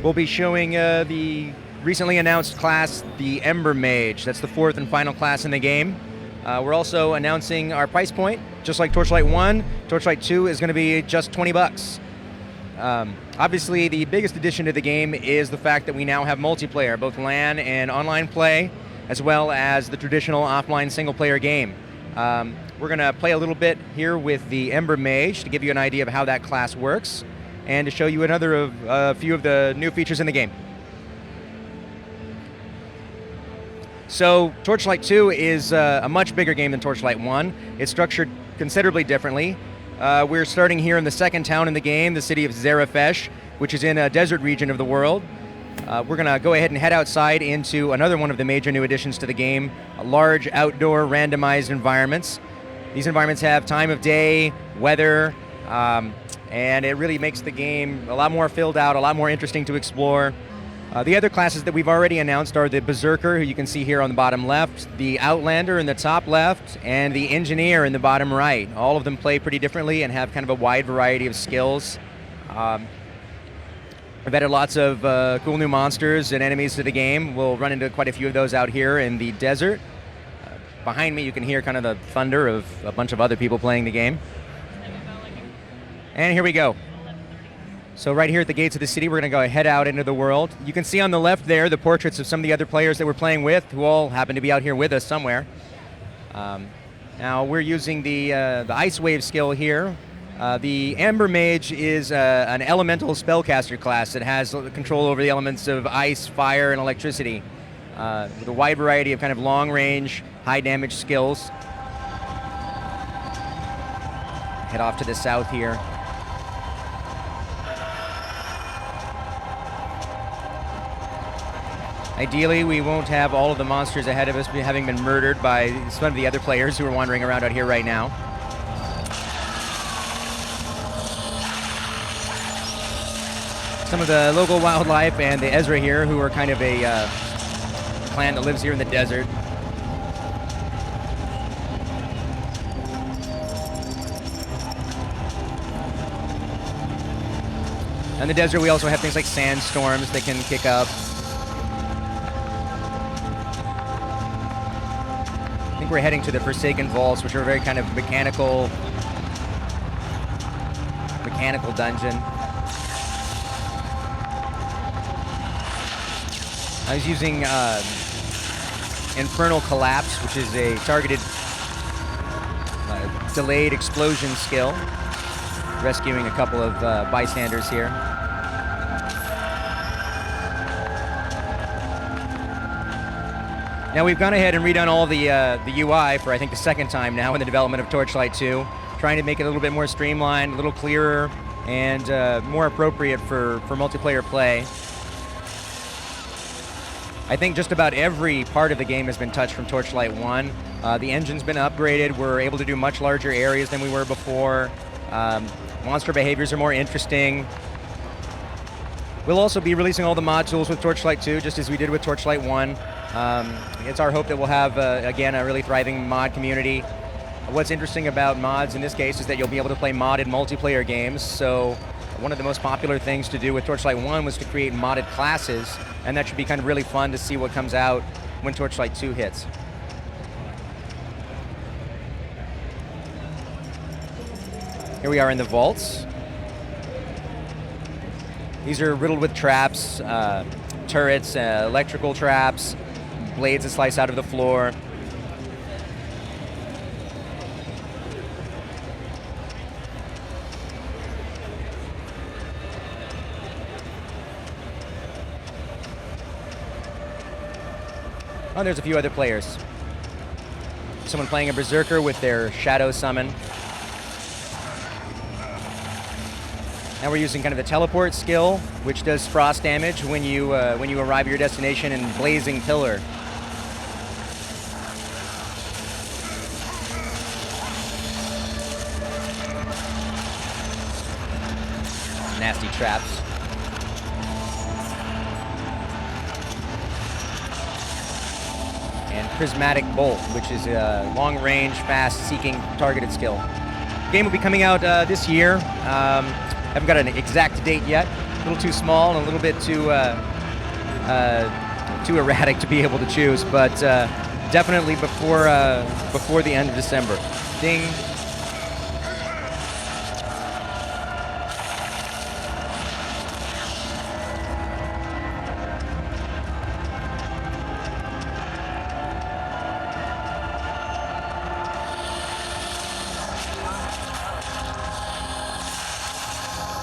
we'll be showing the recently announced class, the Ember Mage. That's the 4th and final class in the game. We're also announcing our price point. Just like Torchlight 1, Torchlight 2 is going to be just $20. Obviously, the biggest addition to the game is the fact that we now have multiplayer, both LAN and online play, as well as the traditional offline single-player game. We're going to play a little bit here with the Ember Mage to give you an idea of how that class works, and to show you a few of the new features in the game. So Torchlight 2 is a much bigger game than Torchlight 1. It's structured considerably differently. We're starting here in the second town in the game, the city of Zarafesh, which is in a desert region of the world. We're going to go ahead and head outside into another one of the major new additions to the game, large outdoor randomized environments. These environments have time of day, weather, and it really makes the game a lot more filled out, a lot more interesting to explore. The other classes that we've already announced are the Berserker, who you can see here on the bottom left, the Outlander in the top left, and the Engineer in the bottom right. All of them play pretty differently and have kind of a wide variety of skills. We've added lots of cool new monsters and enemies to the game. We'll run into quite a few of those out here in the desert. Behind me you can hear kind of the thunder of a bunch of other people playing the game. And here we go. So right here at the gates of the city, we're going to go head out into the world. You can see on the left there the portraits of some of the other players that we're playing with, who all happen to be out here with us somewhere. Now we're using the Ice Wave skill here. The Ember Mage is an elemental spellcaster class that has control over the elements of ice, fire, and electricity, with a wide variety of kind of long-range, high-damage skills. Head off to the south here. Ideally, we won't have all of the monsters ahead of us having been murdered by some of the other players who are wandering around out here right now. Some of the local wildlife and the Ezra here, who are kind of a clan that lives here in the desert. In the desert, we also have things like sandstorms that can kick up. I think we're heading to the Forsaken Vaults, which are a very kind of mechanical dungeon. I was using Infernal Collapse, which is a targeted delayed explosion skill, rescuing a couple of bystanders here. Now we've gone ahead and redone all the UI for I think the second time now in the development of Torchlight 2, trying to make it a little bit more streamlined, a little clearer, and more appropriate for multiplayer play. I think just about every part of the game has been touched from Torchlight 1. The engine's been upgraded. We're able to do much larger areas than we were before. Monster behaviors are more interesting. We'll also be releasing all the mod tools with Torchlight 2, just as we did with Torchlight 1. It's our hope that we'll have, again, a really thriving mod community. What's interesting about mods in this case is that you'll be able to play modded multiplayer games. So one of the most popular things to do with Torchlight 1 was to create modded classes, and that should be kind of really fun to see what comes out when Torchlight 2 hits. Here we are in the vaults. These are riddled with traps, turrets, electrical traps, blades that slice out of the floor. Oh, there's a few other players. Someone playing a Berserker with their Shadow Summon. Now we're using kind of the teleport skill, which does frost damage when you arrive at your destination in Blazing Pillar. Nasty traps. And Prismatic Bolt, which is a long-range, fast-seeking, targeted skill. The game will be coming out this year. Haven't got an exact date yet, little too small and a little bit too too erratic to be able to choose, but definitely before the end of December. Ding.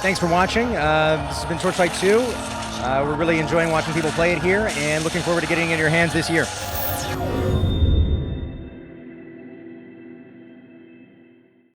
Thanks for watching. This has been Torchlight 2. We're really enjoying watching people play it here and looking forward to getting it in your hands this year.